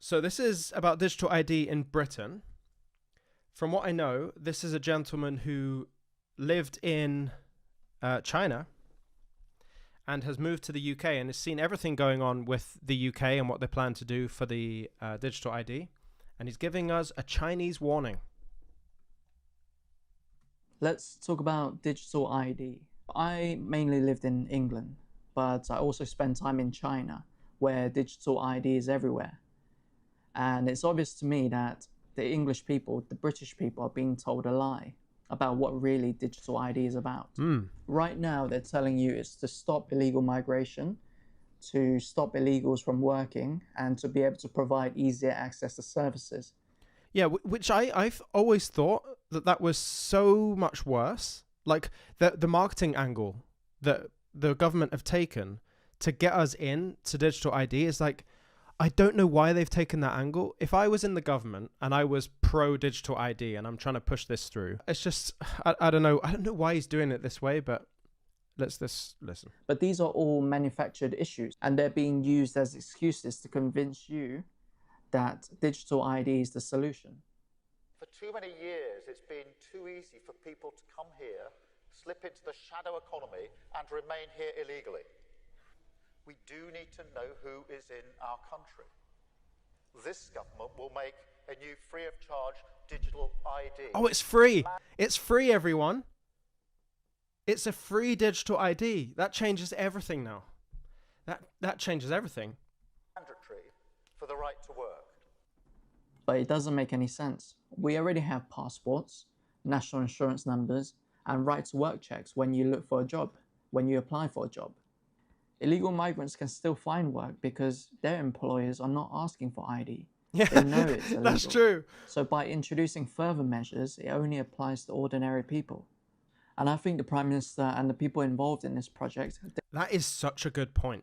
So this is about digital ID in Britain. From what I know, this is a gentleman who lived in China and has moved to the UK and has seen everything going on with the UK and what they plan to do for the digital ID. And he's giving us a Chinese warning. Let's talk about digital ID. I mainly lived in England, but I also spent time in China, where digital ID is everywhere. And it's obvious to me that the English people, the British people, are being told a lie about what really digital ID is about. Right now, they're telling you it's to stop illegal migration, to stop illegals from working, and to be able to provide easier access to services. Yeah, which I've always thought that was so much worse. Like the marketing angle that the government have taken to get us in to digital ID is like, I don't know why they've taken that angle. If I was in the government and I was pro digital ID and I'm trying to push this through, it's just, I don't know. I don't know why he's doing it this way, but let's listen. But these are all manufactured issues, and they're being used as excuses to convince you that digital ID is the solution. For too many years, it's been too easy for people to come here, slip into the shadow economy, and remain here illegally. We do need to know who is in our country. This government will make a new free of charge digital ID. Oh, it's free. It's free, everyone. It's a free digital ID. That changes everything now. That changes everything. Mandatory for the right to work. But it doesn't make any sense. We already have passports, national insurance numbers, and right to work checks when you look for a job, when you apply for a job. Illegal migrants can still find work because their employers are not asking for ID. Yeah, they know it's illegal. That's true. So by introducing further measures, it only applies to ordinary people. And I think the Prime Minister and the people involved in this project... That is such a good point.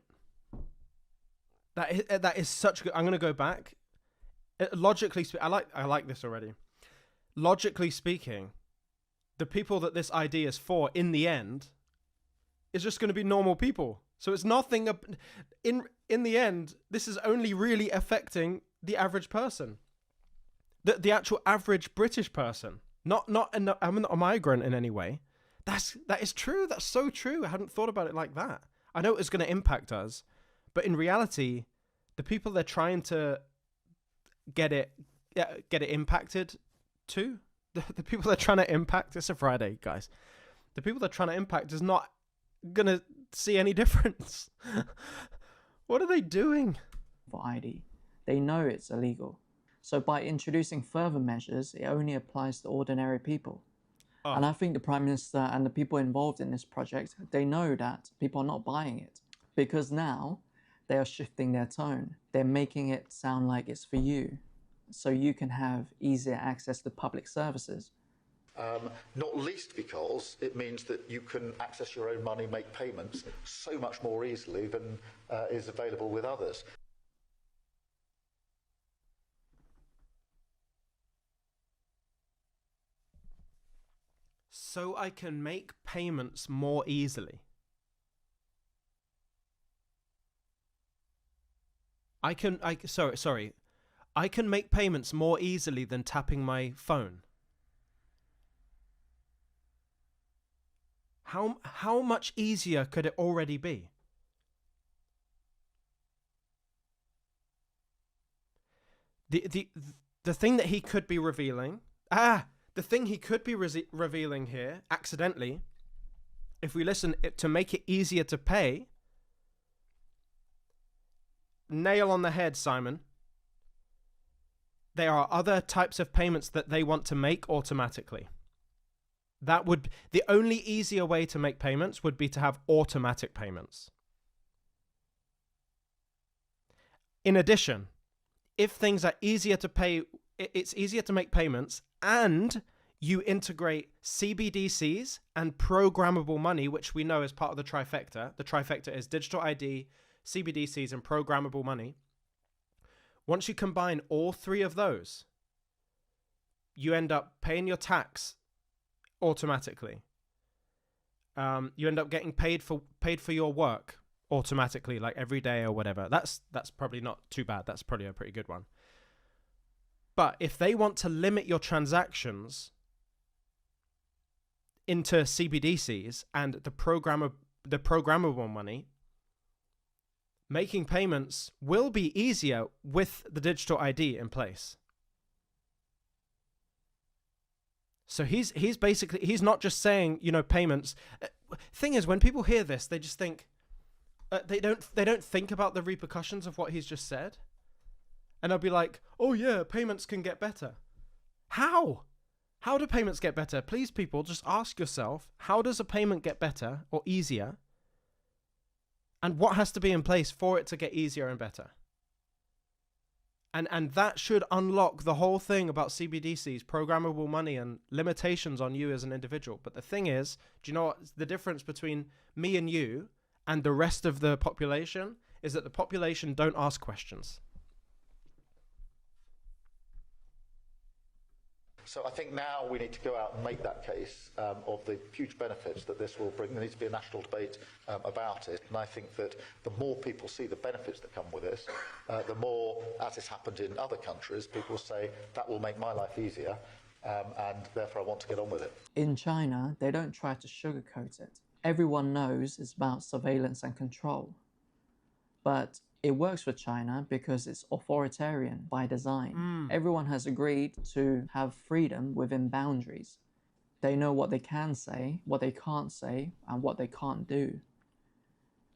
That is such a good... I'm going to go back. Logically speaking, I like this already. Logically speaking, the people that this ID is for in the end is just going to be normal people. So it's nothing... In the end, this is only really affecting the average person. The actual average British person. I'm not a migrant in any way. That is true. That's so true. I hadn't thought about it like that. I know it's going to impact us, but in reality, the people they're trying to get it impacted to, the people they're trying to impact, it's a Friday, guys. The people they're trying to impact is not going to see any difference. What are they doing? For ID. They know it's illegal. So by introducing further measures, it only applies to ordinary people. Oh. And I think the Prime Minister and the people involved in this project, they know that people are not buying it. Because now they are shifting their tone. They're making it sound like it's for you, so you can have easier access to public services. Not least because it means that you can access your own money, make payments so much more easily than is available with others. So I can make payments more easily. I can make payments more easily than tapping my phone. How much easier could it already be? The thing that he could be revealing, the thing he could be revealing here accidentally, if we listen to make it easier to pay. Nail on the head, Simon. There are other types of payments that they want to make automatically. That would, the only easier way to make payments would be to have automatic payments. In addition, if things are easier to pay, it's easier to make payments, and you integrate CBDCs and programmable money, which we know is part of the trifecta. The trifecta is digital ID, CBDCs, and programmable money. Once you combine all three of those, you end up paying your tax automatically. You end up getting paid for your work automatically, like every day or whatever, that's probably not too bad. That's probably a pretty good one. But if they want to limit your transactions into CBDCs and the programmable money, making payments will be easier with the digital ID in place. So he's basically, he's not just saying, you know, payments. Thing is, when people hear this, they just think they don't think about the repercussions of what he's just said, and they'll be like, "Oh yeah, payments can get better." How? How do payments get better? Please, people, just ask yourself, how does a payment get better or easier? And what has to be in place for it to get easier and better? And that should unlock the whole thing about CBDCs, programmable money, and limitations on you as an individual. But the thing is, do you know what the difference between me and you and the rest of the population is? That the population don't ask questions. So I think now we need to go out and make that case of the huge benefits that this will bring. There needs to be a national debate about it. And I think that the more people see the benefits that come with this, the more, as has happened in other countries, people say, that will make my life easier, and therefore I want to get on with it. In China, they don't try to sugarcoat it. Everyone knows it's about surveillance and control. But it works for China because it's authoritarian by design. Everyone has agreed to have freedom within boundaries. They know what they can say, what they can't say, and what they can't do.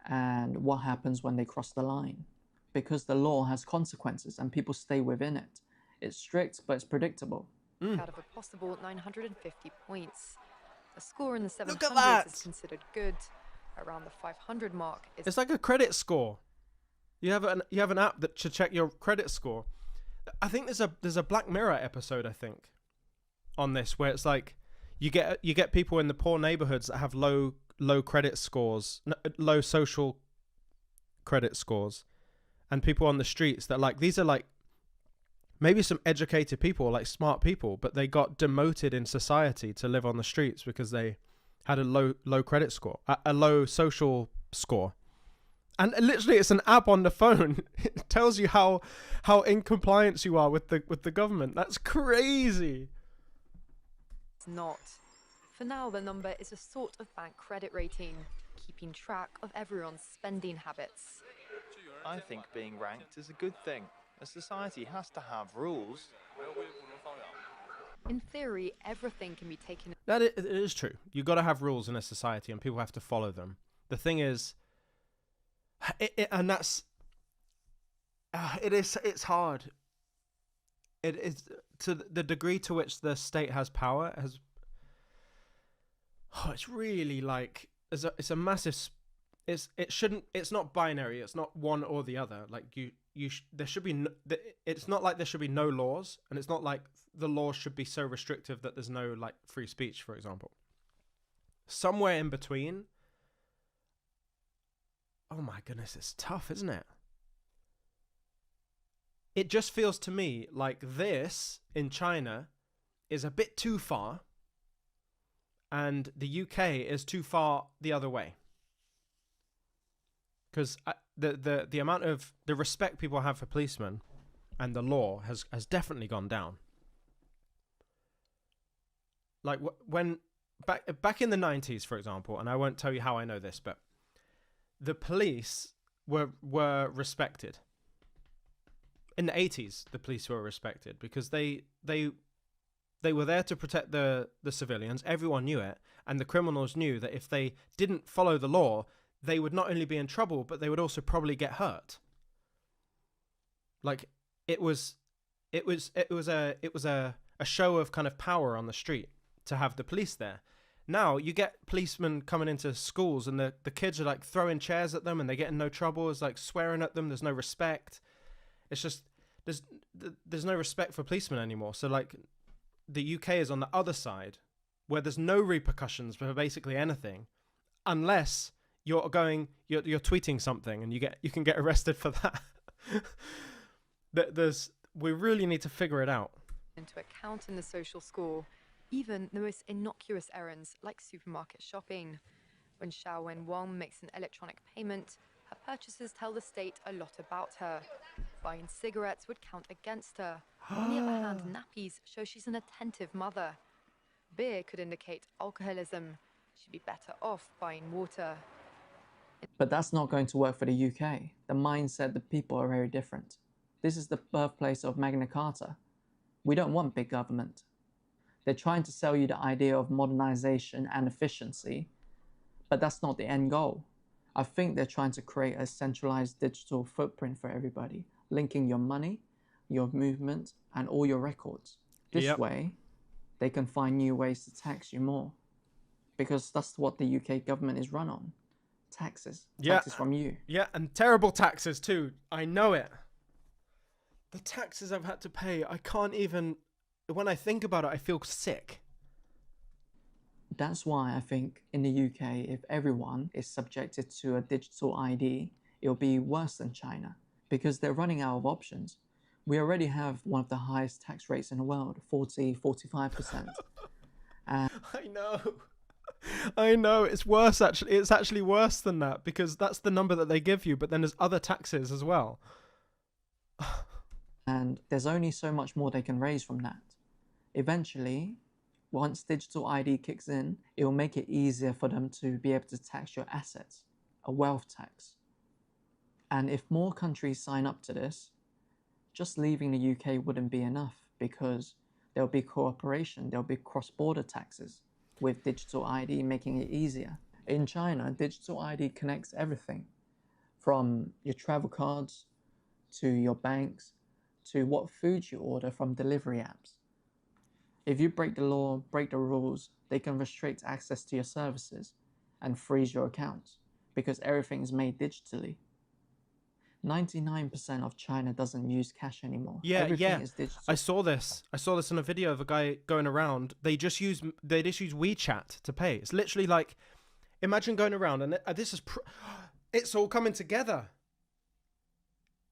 And what happens when they cross the line. Because the law has consequences and people stay within it. It's strict, but it's predictable. Out of a possible 950 points. A score in the 700s is considered good. Around the 500 mark is... It's like a credit score. You have an app that should check your credit score. I think there's a Black Mirror episode, I think, on this, where it's like you get people in the poor neighborhoods that have low credit scores, low social credit scores, and people on the streets that, like, these are like maybe some educated people, like smart people, but they got demoted in society to live on the streets because they had a low credit score, a low social score. And literally, it's an app on the phone. It tells you how in compliance you are with the government. That's crazy. It's not. For now, the number is a sort of bank credit rating, keeping track of everyone's spending habits. I think being ranked is a good thing. A society has to have rules. In theory, everything can be taken. That it is true. You've got to have rules in a society, and people have to follow them. The thing is, and that's it's hard. It is, to the degree to which the state has power, it's really like it's a massive. It's not binary. It's not one or the other. Like there should be it's not like there should be no laws, and it's not like the laws should be so restrictive that there's no, like, free speech, for example. Somewhere in between. Oh my goodness, it's tough, isn't it? It just feels to me like this in China is a bit too far, and the UK is too far the other way. Because the amount of the respect people have for policemen and the law has definitely gone down. Like when back in the 90s, for example, and I won't tell you how I know this, but the police were respected. In the 80s, the police were respected because they were there to protect the civilians. Everyone knew it, and the criminals knew that if they didn't follow the law, they would not only be in trouble, but they would also probably get hurt. Like it was a show of kind of power on the street to have the police there. Now you get policemen coming into schools, and the kids are like throwing chairs at them, and they get in no trouble. It's like swearing at them. There's no respect. It's just there's no respect for policemen anymore. So like the UK is on the other side, where there's no repercussions for basically anything, unless you're tweeting something and you can get arrested for that. We really need to figure it out. Into account in the social score, even the most innocuous errands like supermarket shopping. When Xiao Wen Wang makes an electronic payment, Her purchases tell the state a lot about her. Buying cigarettes would count against her. On the other hand, nappies show she's an attentive mother. Beer could indicate alcoholism. She'd be better off buying water. But that's not going to work for the UK. The mindset, the people are very different. This is the birthplace of Magna Carta. We don't want big government. They're trying to sell you the idea of modernization and efficiency, but that's not the end goal. I think they're trying to create a centralized digital footprint for everybody, linking your money, your movement, and all your records. This way, they can find new ways to tax you more. Because that's what the UK government is run on. Taxes. Taxes from you. Yeah, and terrible taxes too. I know it. The taxes I've had to pay, I can't even... When I think about it, I feel sick. That's why I think in the UK, if everyone is subjected to a digital ID, it'll be worse than China because they're running out of options. We already have one of the highest tax rates in the world, 45%. I know. It's worse, actually. It's actually worse than that because that's the number that they give you, but then there's other taxes as well. And there's only so much more they can raise from that. Eventually, once digital ID kicks in, it will make it easier for them to be able to tax your assets, a wealth tax. And if more countries sign up to this, just leaving the UK wouldn't be enough because there'll be cooperation, there'll be cross-border taxes with digital ID making it easier. In China, digital ID connects everything from your travel cards to your banks to what food you order from delivery apps. If you break the law, break the rules, they can restrict access to your services and freeze your accounts because everything is made digitally. 99% of China doesn't use cash anymore. Everything is digital. I saw this in a video of a guy going around. They just use WeChat to pay. It's literally like, imagine going around and it's all coming together.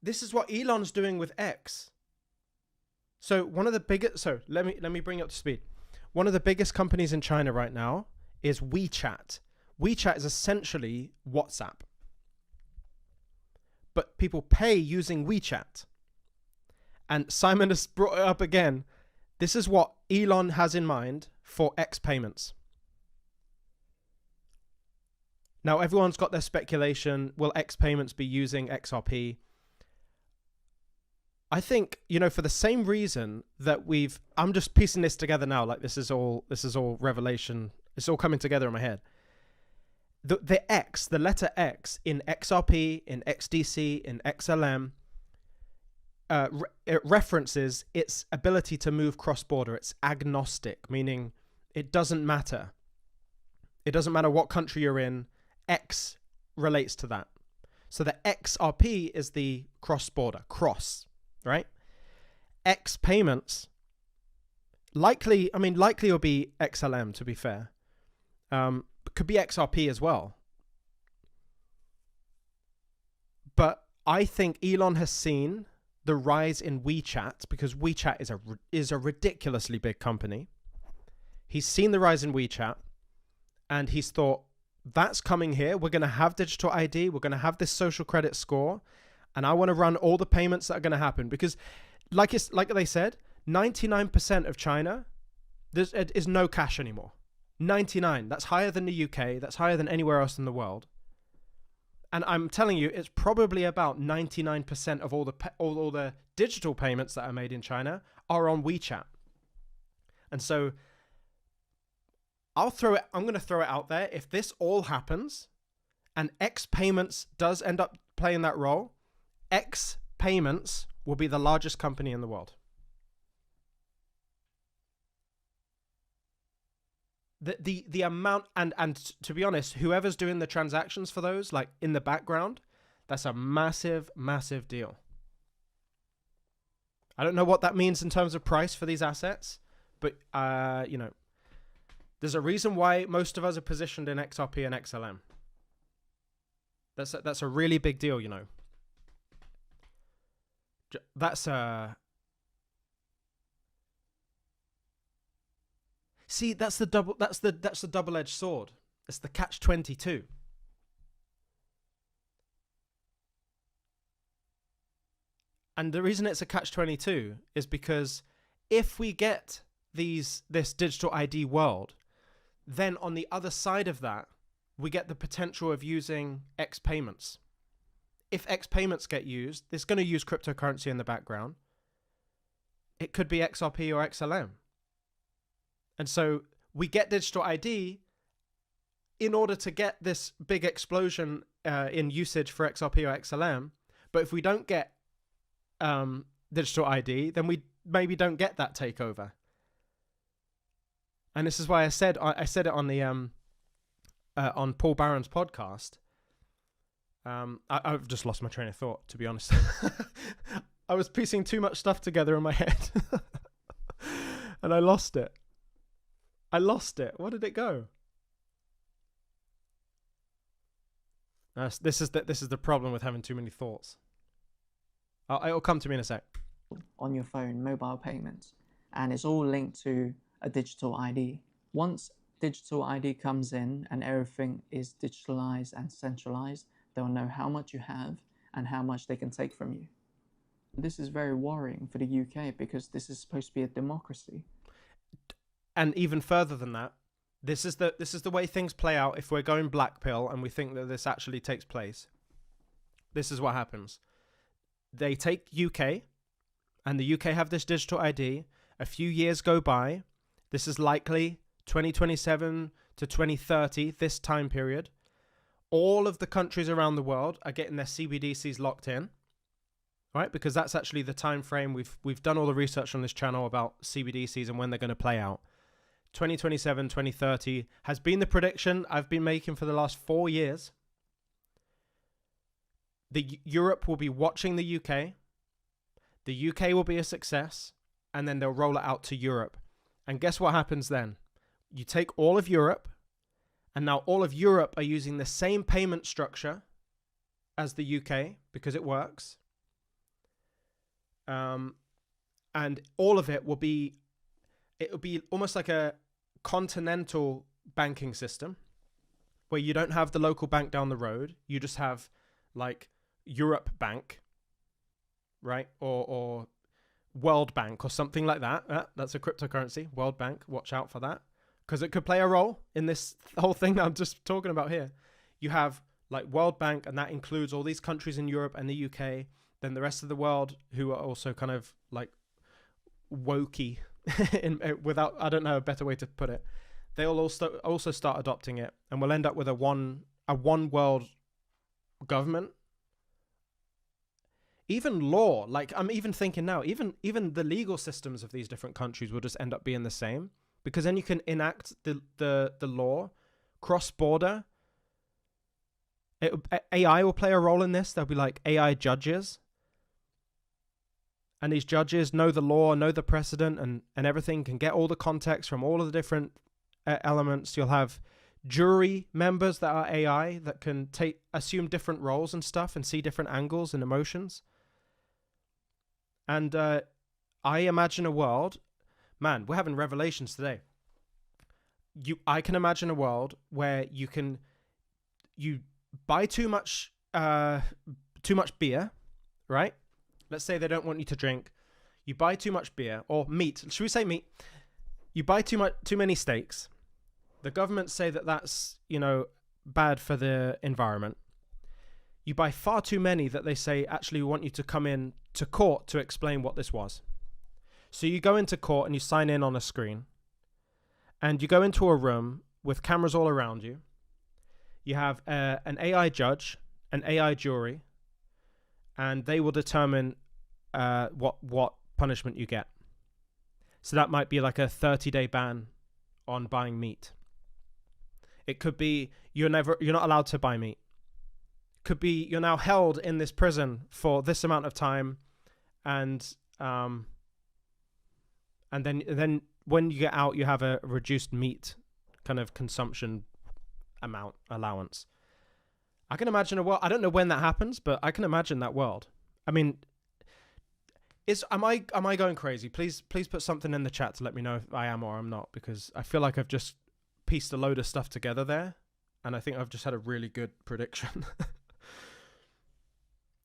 This is what Elon's doing with X. So let me bring you up to speed. One of the biggest companies in China right now is WeChat. WeChat is essentially WhatsApp. But people pay using WeChat. And Simon has brought it up again. This is what Elon has in mind for X payments. Now, everyone's got their speculation. Will X payments be using XRP? I think, for the same reason that I'm just piecing this together now. Like this is all revelation. It's all coming together in my head. The X, the letter X in XRP, in XDC, in XLM, it references its ability to move cross-border. It's agnostic, meaning it doesn't matter. It doesn't matter what country you're in. X relates to that. So the XRP is the cross-border, right? X payments, likely it'll be XLM, to be fair. Could be XRP as well. But I think Elon has seen the rise in WeChat because WeChat is a ridiculously big company. He's seen the rise in WeChat and he's thought, that's coming here. We're going to have digital ID. We're going to have this social credit score. And I want to run all the payments that are going to happen because like they said, 99% of China, there is no cash anymore. 99. That's higher than the UK. That's higher than anywhere else in the world. And I'm telling you, it's probably about 99% of all the digital payments that are made in China are on WeChat. And so I'm going to throw it out there. If this all happens and X payments does end up playing that role, X payments will be the largest company in the world. The amount and to be honest, whoever's doing the transactions for those, like in the background, that's a massive, massive deal. I don't know what that means in terms of price for these assets, but there's a reason why most of us are positioned in XRP and XLM. That's a really big deal, See, that's the double-edged sword. It's the catch-22. And the reason it's a catch-22 is because if we get this digital ID world, then on the other side of that, we get the potential of using X payments. If X payments get used, it's going to use cryptocurrency in the background. It could be XRP or XLM. And so we get digital ID in order to get this big explosion in usage for XRP or XLM. But if we don't get digital ID, then we maybe don't get that takeover. And this is why I said it on the on Paul Barron's podcast. I've just lost my train of thought, to be honest. I was piecing too much stuff together in my head, and I lost it. Where did it go? This is the problem with having too many thoughts. It'll come to me in a sec. On your phone, mobile payments, and it's all linked to a digital ID. Once digital ID comes in and everything is digitalized and centralized, they'll know how much you have and how much they can take from you. This is very worrying for the UK because this is supposed to be a democracy. And even further than that, this is the way things play out. If we're going black pill and we think that this actually takes place, this is what happens. They take UK, and the UK have this digital ID. A few years go by. This is likely 2027 to 2030, this time period. All of the countries around the world are getting their CBDCs locked in, right? Because that's actually the time frame. We've done all the research on this channel about CBDCs and when they're going to play out. 2027, 2030 has been the prediction I've been making for the last 4 years. Europe will be watching the UK. The UK will be a success, and then they'll roll it out to Europe. And guess what happens then? You take all of Europe, and now all of Europe are using the same payment structure as the UK because it works. And all of it will be almost like a continental banking system where you don't have the local bank down the road. You just have like Europe Bank, right? Or World Bank or something like that. That's a cryptocurrency, World Bank. Watch out for that because it could play a role in this whole thing that I'm just talking about here. You have like World Bank, and that includes all these countries in Europe and the UK. Then the rest of the world who are also kind of like wokey, without, I don't know a better way to put it. They'll also start adopting it, and we'll end up with a one world government. Even law, like I'm even thinking now, even the legal systems of these different countries will just end up being the same, because then you can enact the law cross-border. AI will play a role in this. There'll be like AI judges, and these judges know the law, know the precedent, and everything, can get all the context from all of the different elements. You'll have jury members that are AI that can assume different roles and stuff and see different angles and emotions. And I imagine a world, man, we're having revelations today. I can imagine a world where you buy too much beer, right? Let's say they don't want you to drink. You buy too much beer or meat. Should we say meat? You buy too many steaks. The government say that that's, bad for the environment. You buy far too many that they say, actually, we want you to come in to court to explain what this was. So you go into court and you sign in on a screen. And you go into a room with cameras all around you. You have an AI judge, an AI jury, and they will determine what punishment you get. So that might be like a 30-day ban on buying meat. It could be you're not allowed to buy meat. Could be you're now held in this prison for this amount of time, and then when you get out, you have a reduced meat kind of consumption allowance. I can imagine a world. I don't know when that happens, but I can imagine that world. I mean, am I going crazy? Please put something in the chat to let me know if I am or I'm not, because I feel like I've just pieced a load of stuff together there, and I think I've just had a really good prediction.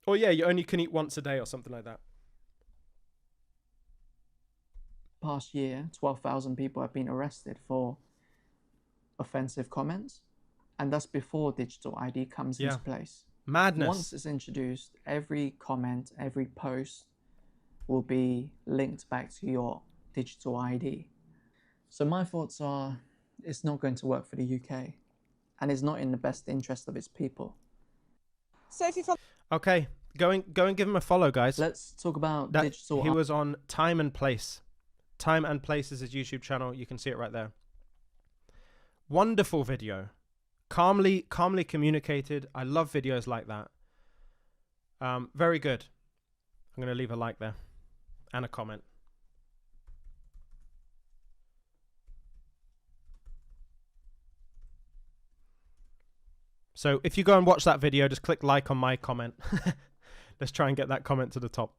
Or yeah, you only can eat once a day or something like that. past year, 12,000 people have been arrested for offensive comments, and that's before digital ID comes into place. Madness. Once it's introduced, every comment, every post will be linked back to your digital ID. So my thoughts are, it's not going to work for the UK, and it's not in the best interest of its people. Sophie from... Okay, go and give him a follow, guys. Let's talk about digital. He was on Time and Place. Time and Place is his YouTube channel. You can see it right there. Wonderful video. Calmly communicated. I love videos like that. Very good. I'm going to leave a like there and a comment. So if you go and watch that video, just click like on my comment. Let's try and get that comment to the top.